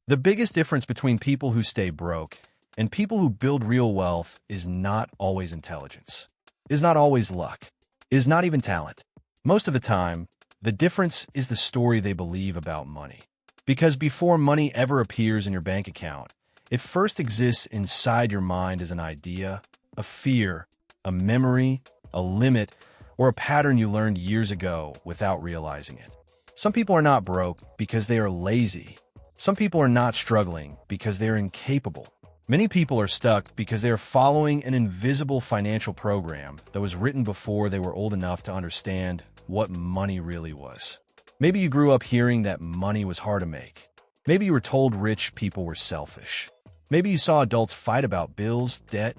The biggest difference between people who stay broke and people who build real wealth is not always intelligence, is not always luck, is not even talent. Most of the time, the difference is the story they believe about money. Because before money ever appears in your bank account, it first exists inside your mind as an idea, a fear, a memory, a limit, or a pattern you learned years ago without realizing it. Some people are not broke because they are lazy. Some people are not struggling because they are incapable. Many people are stuck because they are following an invisible financial program that was written before they were old enough to understand what money really was. Maybe you grew up hearing that money was hard to make. Maybe you were told rich people were selfish. Maybe you saw adults fight about bills, debt,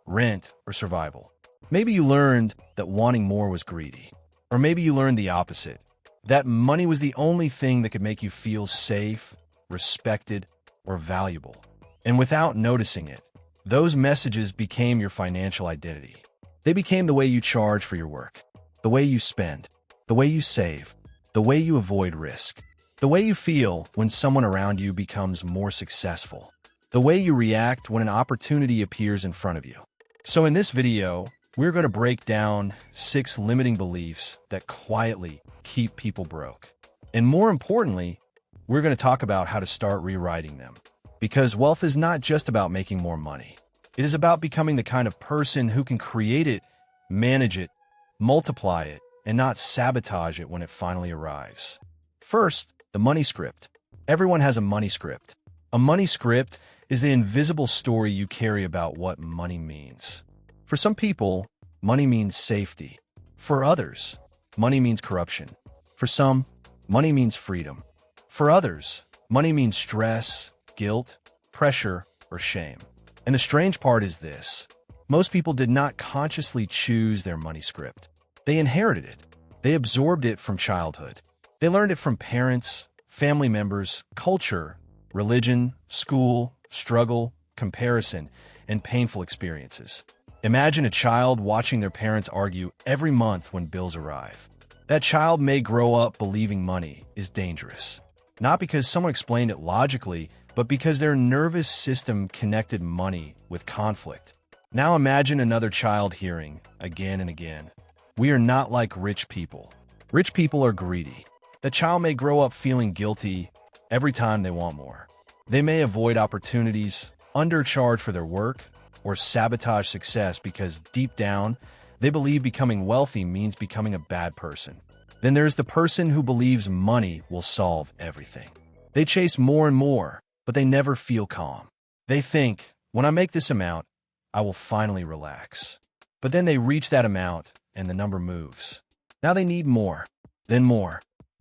rent, or survival. Maybe you learned that wanting more was greedy. Or maybe you learned the opposite, that money was the only thing that could make you feel safe, respected, or valuable. And without noticing it, those messages became your financial identity. They became the way you charge for your work, the way you spend, the way you save, the way you avoid risk, the way you feel when someone around you becomes more successful, the way you react when an opportunity appears in front of you. So in this video, we're going to break down 6 limiting beliefs that quietly keep people broke. And more importantly, we're going to talk about how to start rewriting them. Because wealth is not just about making more money. It is about becoming the kind of person who can create it, manage it, multiply it, and not sabotage it when it finally arrives. First, the money script. Everyone has a money script. A money script is the invisible story you carry about what money means. For some people, money means safety. For others, money means corruption. For some, money means freedom. For others, money means stress, guilt, pressure, or shame. And the strange part is this: most people did not consciously choose their money script. They inherited it. They absorbed it from childhood. They learned it from parents, family members, culture, religion, school, struggle, comparison, and painful experiences. Imagine a child watching their parents argue every month when bills arrive. That child may grow up believing money is dangerous. Not because someone explained it logically, but because their nervous system connected money with conflict. Now imagine another child hearing, again and again, "We are not like rich people. Rich people are greedy." The child may grow up feeling guilty every time they want more. They may avoid opportunities, undercharge for their work, or sabotage success because deep down, they believe becoming wealthy means becoming a bad person. Then there's the person who believes money will solve everything. They chase more and more, but they never feel calm. They think, when I make this amount, I will finally relax. But then they reach that amount, and the number moves. Now they need more, then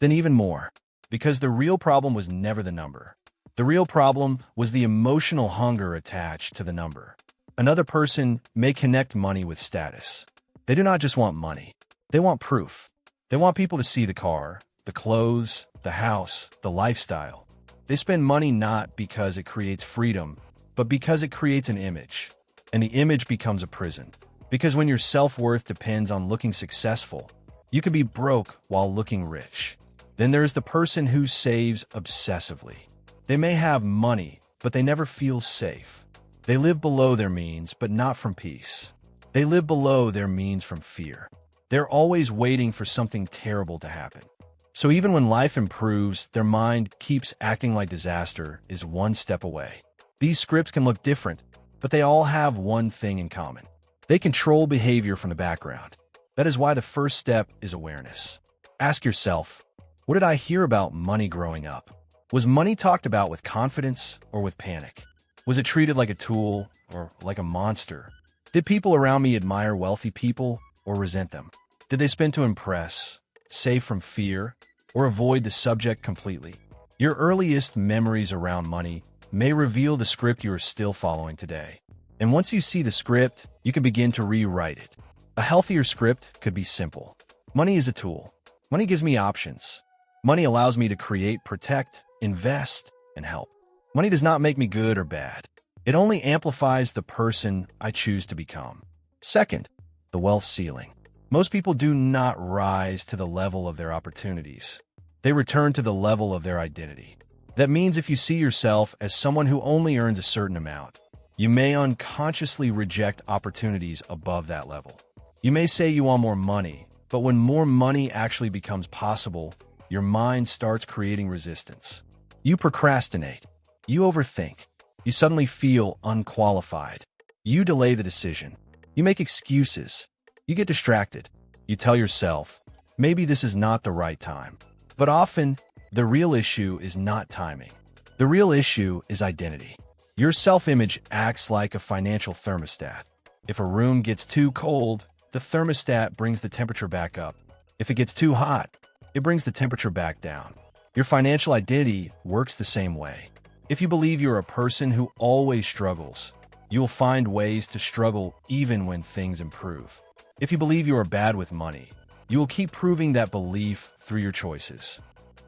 even more. Because the real problem was never the number. The real problem was the emotional hunger attached to the number. Another person may connect money with status. They do not just want money. They want proof. They want people to see the car, the clothes, the house, the lifestyle. They spend money not because it creates freedom, but because it creates an image. And the image becomes a prison. Because when your self-worth depends on looking successful, you can be broke while looking rich. Then there's the person who saves obsessively. They may have money, but they never feel safe. They live below their means, but not from peace. They live below their means from fear. They're always waiting for something terrible to happen. So even when life improves, their mind keeps acting like disaster is one step away. These scripts can look different, but they all have one thing in common. They control behavior from the background. That is why the first step is awareness. Ask yourself, what did I hear about money growing up? Was money talked about with confidence or with panic? Was it treated like a tool or like a monster? Did people around me admire wealthy people or resent them? Did they spend to impress, save from fear, or avoid the subject completely? Your earliest memories around money may reveal the script you are still following today. And once you see the script, you can begin to rewrite it. A healthier script could be simple. Money is a tool. Money gives me options. Money allows me to create, protect, invest, and help. Money does not make me good or bad. It only amplifies the person I choose to become. Second, the wealth ceiling. Most people do not rise to the level of their opportunities. They return to the level of their identity. That means if you see yourself as someone who only earns a certain amount, you may unconsciously reject opportunities above that level. You may say you want more money, but when more money actually becomes possible, your mind starts creating resistance. You procrastinate. You overthink. You suddenly feel unqualified. You delay the decision. You make excuses. You get distracted. You tell yourself, maybe this is not the right time. But often, the real issue is not timing. The real issue is identity. Your self-image acts like a financial thermostat. If a room gets too cold, the thermostat brings the temperature back up. If it gets too hot, it brings the temperature back down. Your financial identity works the same way. If you believe you're a person who always struggles, you will find ways to struggle even when things improve. If you believe you are bad with money, you will keep proving that belief through your choices.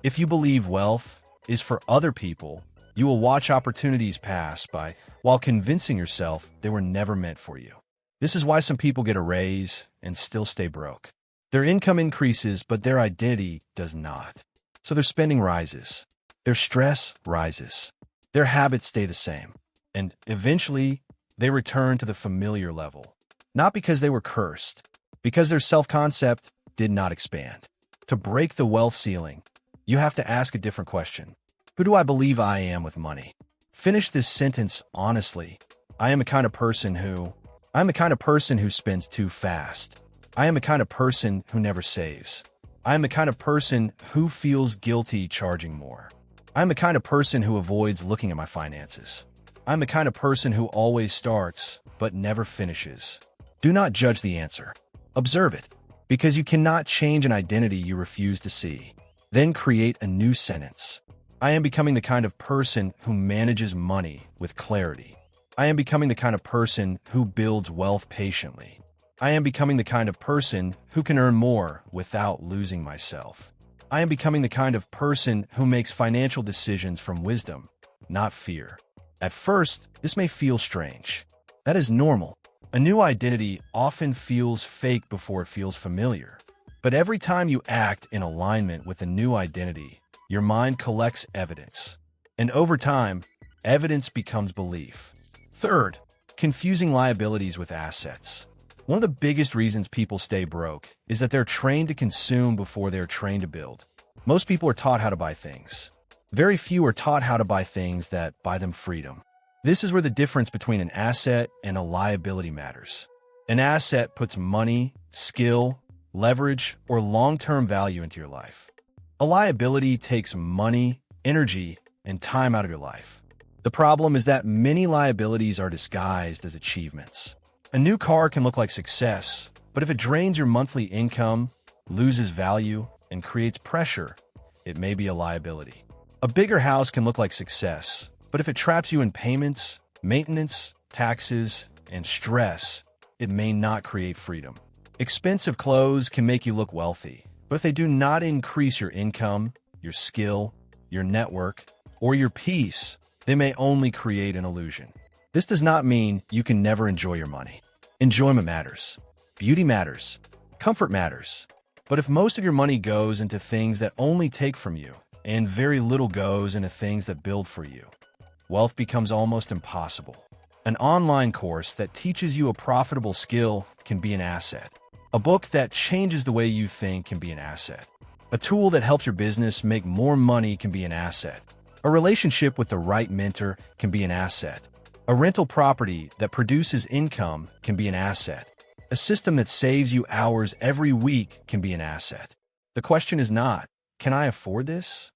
If you believe wealth is for other people, you will watch opportunities pass by while convincing yourself they were never meant for you. This is why some people get a raise and still stay broke. Their income increases, but their identity does not. So their spending rises. Their stress rises. Their habits stay the same. And eventually, they return to the familiar level. Not because they were cursed, because their self-concept did not expand. To break the wealth ceiling, you have to ask a different question. Who do I believe I am with money? Finish this sentence honestly. I am a kind of person who spends too fast. I am the kind of person who never saves. I am the kind of person who feels guilty charging more. I am the kind of person who avoids looking at my finances. I am the kind of person who always starts but never finishes. Do not judge the answer. Observe it, because you cannot change an identity you refuse to see. Then create a new sentence. I am becoming the kind of person who manages money with clarity. I am becoming the kind of person who builds wealth patiently. I am becoming the kind of person who can earn more without losing myself. I am becoming the kind of person who makes financial decisions from wisdom, not fear. At first, this may feel strange. That is normal. A new identity often feels fake before it feels familiar. But every time you act in alignment with a new identity, your mind collects evidence. And over time, evidence becomes belief. Third, confusing liabilities with assets. One of the biggest reasons people stay broke is that they're trained to consume before they're trained to build. Most people are taught how to buy things. Very few are taught how to buy things that buy them freedom. This is where the difference between an asset and a liability matters. An asset puts money, skill, leverage, or long-term value into your life. A liability takes money, energy, and time out of your life. The problem is that many liabilities are disguised as achievements. A new car can look like success, but if it drains your monthly income, loses value, and creates pressure, it may be a liability. A bigger house can look like success, but if it traps you in payments, maintenance, taxes, and stress, it may not create freedom. Expensive clothes can make you look wealthy, but if they do not increase your income, your skill, your network, or your peace, they may only create an illusion. This does not mean you can never enjoy your money. Enjoyment matters. Beauty matters. Comfort matters. But if most of your money goes into things that only take from you, and very little goes into things that build for you, wealth becomes almost impossible. An online course that teaches you a profitable skill can be an asset. A book that changes the way you think can be an asset. A tool that helps your business make more money can be an asset. A relationship with the right mentor can be an asset. A rental property that produces income can be an asset. A system that saves you hours every week can be an asset. The question is not, can I afford this?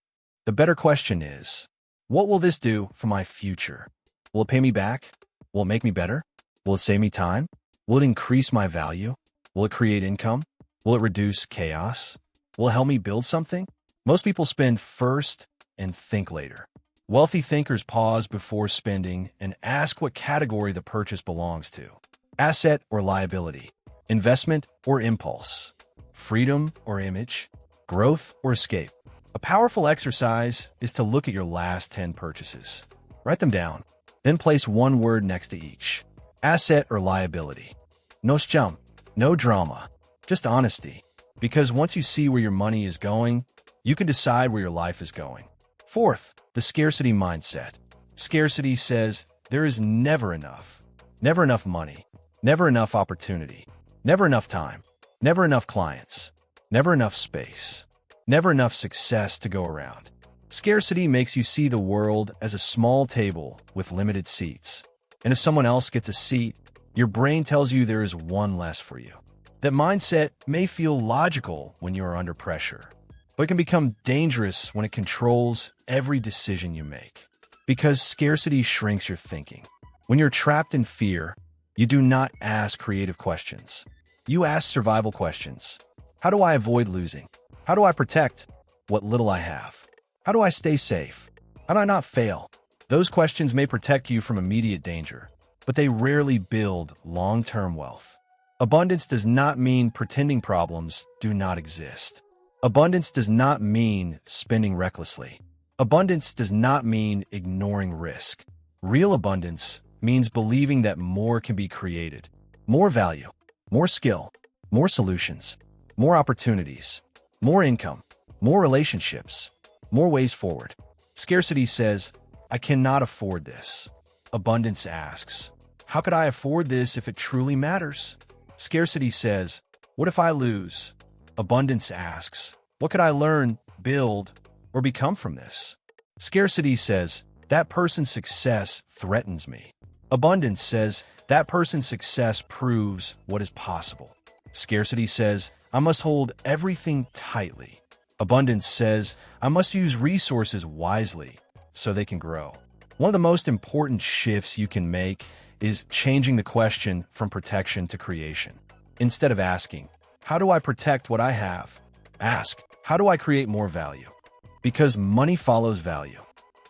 The better question is, what will this do for my future? Will it pay me back? Will it make me better? Will it save me time? Will it increase my value? Will it create income? Will it reduce chaos? Will it help me build something? Most people spend first and think later. Wealthy thinkers pause before spending and ask what category the purchase belongs to. Asset or liability, investment or impulse, freedom or image, growth or escape. A powerful exercise is to look at your last 10 purchases. Write them down, then place one word next to each. Asset or liability. No scam, no drama, just honesty. Because once you see where your money is going, you can decide where your life is going. Fourth, The scarcity mindset. Scarcity says there is never enough money, never enough opportunity, never enough time, never enough clients, never enough space, never enough success to go around. Scarcity makes you see the world as a small table with limited seats. And if someone else gets a seat, your brain tells you there is one less for you. That mindset may feel logical when you are under pressure, but it can become dangerous when it controls every decision you make. Because scarcity shrinks your thinking. When you're trapped in fear, you do not ask creative questions. You ask survival questions. How do I avoid losing? How do I protect what little I have? How do I stay safe? How do I not fail? Those questions may protect you from immediate danger, but they rarely build long-term wealth. Abundance does not mean pretending problems do not exist. Abundance does not mean spending recklessly. Abundance does not mean ignoring risk. Real abundance means believing that more can be created. More value, more skill, more solutions, more opportunities, more income, more relationships, more ways forward. Scarcity says, I cannot afford this. Abundance asks, how could I afford this if it truly matters? Scarcity says, what if I lose? Abundance asks, what could I learn, build, or become from this? Scarcity says, that person's success threatens me. Abundance says, that person's success proves what is possible. Scarcity says, I must hold everything tightly. Abundance says, I must use resources wisely so they can grow. One of the most important shifts you can make is changing the question from protection to creation. Instead of asking, how do I protect what I have? Ask, how do I create more value? Because money follows value.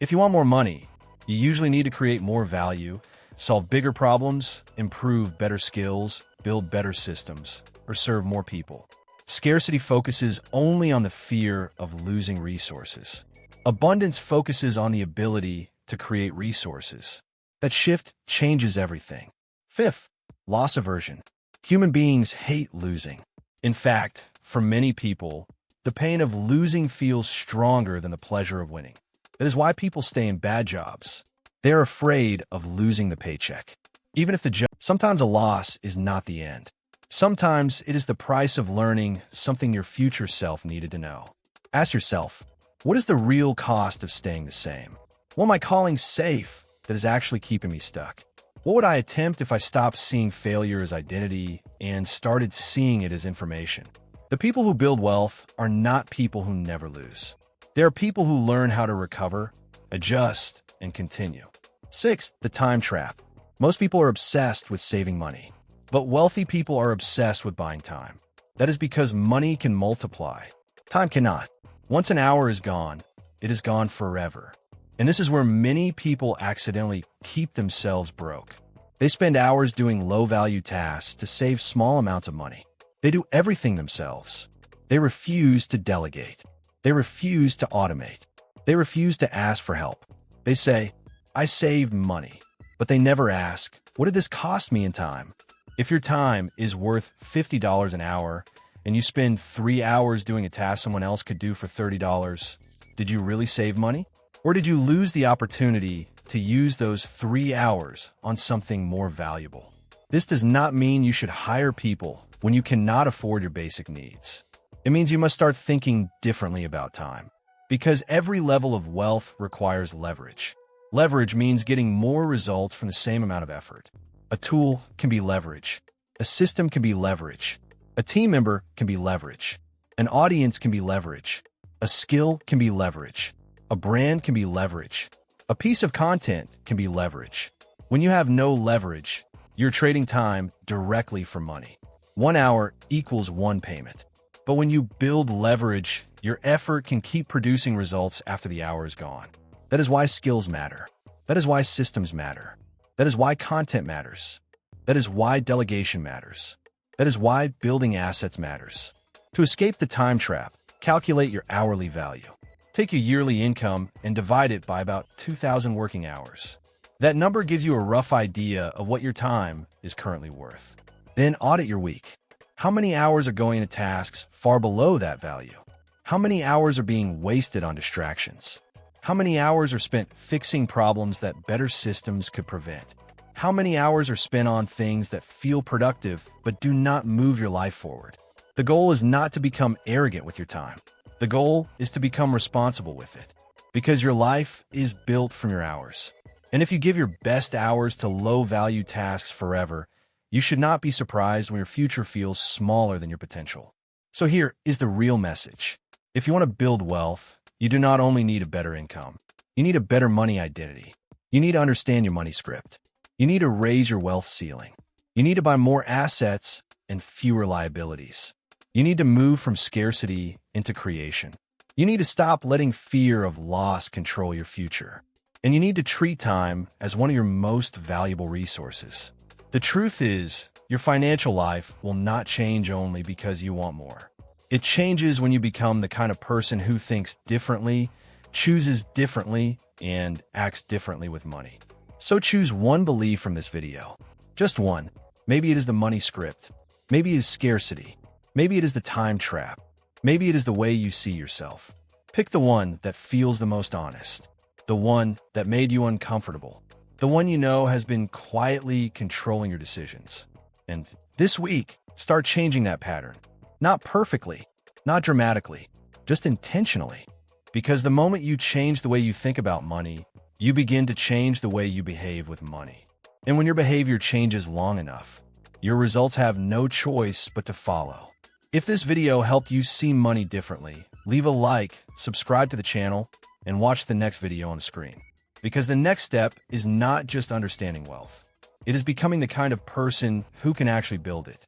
If you want more money, you usually need to create more value, solve bigger problems, improve better skills, build better systems, or serve more people. Scarcity focuses only on the fear of losing resources. Abundance focuses on the ability to create resources. That shift changes everything. Fifth, loss aversion. Human beings hate losing. In fact, for many people, the pain of losing feels stronger than the pleasure of winning. That is why people stay in bad jobs. They are afraid of losing the paycheck. Even if the job, sometimes a loss is not the end. Sometimes it is the price of learning something your future self needed to know. Ask yourself, what is the real cost of staying the same? What am I calling safe that is actually keeping me stuck? What would I attempt if I stopped seeing failure as identity and started seeing it as information? The people who build wealth are not people who never lose. They are people who learn how to recover, adjust, and continue. Sixth, the time trap. Most people are obsessed with saving money. But wealthy people are obsessed with buying time. That is because money can multiply. Time cannot. Once an hour is gone, it is gone forever. And this is where many people accidentally keep themselves broke. They spend hours doing low-value tasks to save small amounts of money. They do everything themselves. They refuse to delegate. They refuse to automate. They refuse to ask for help. They say, I saved money. But they never ask, what did this cost me in time? If your time is worth $50 an hour and you spend 3 hours doing a task someone else could do for $30, did you really save money? Or did you lose the opportunity to use those 3 hours on something more valuable? This does not mean you should hire people when you cannot afford your basic needs. It means you must start thinking differently about time. Because every level of wealth requires leverage. Leverage means getting more results from the same amount of effort. A tool can be leverage. A system can be leverage. A team member can be leverage. An audience can be leverage. A skill can be leverage. A brand can be leverage. A piece of content can be leverage. When you have no leverage, you're trading time directly for money. 1 hour equals 1 payment. But when you build leverage, your effort can keep producing results after the hour is gone. That is why skills matter. That is why systems matter. That is why content matters. That is why delegation matters. That is why building assets matters. To escape the time trap, calculate your hourly value. Take your yearly income and divide it by about 2,000 working hours. That number gives you a rough idea of what your time is currently worth. Then audit your week. How many hours are going to tasks far below that value? How many hours are being wasted on distractions? How many hours are spent fixing problems that better systems could prevent? How many hours are spent on things that feel productive but do not move your life forward? The goal is not to become arrogant with your time. The goal is to become responsible with it, because your life is built from your hours. And if you give your best hours to low-value tasks forever, you should not be surprised when your future feels smaller than your potential. So here is the real message. If you want to build wealth, you do not only need a better income. You need a better money identity. You need to understand your money script. You need to raise your wealth ceiling. You need to buy more assets and fewer liabilities. You need to move from scarcity into creation. You need to stop letting fear of loss control your future. And you need to treat time as one of your most valuable resources. The truth is, your financial life will not change only because you want more. It changes when you become the kind of person who thinks differently, chooses differently, and acts differently with money. So choose one belief from this video. Just one. Maybe it is the money script. Maybe it is scarcity. Maybe it is the time trap. Maybe it is the way you see yourself. Pick the one that feels the most honest. The one that made you uncomfortable. The one you know has been quietly controlling your decisions. And this week, start changing that pattern. Not perfectly, not dramatically, just intentionally. Because the moment you change the way you think about money, you begin to change the way you behave with money. And when your behavior changes long enough, your results have no choice but to follow. If this video helped you see money differently, leave a like, subscribe to the channel, and watch the next video on the screen. Because the next step is not just understanding wealth. It is becoming the kind of person who can actually build it.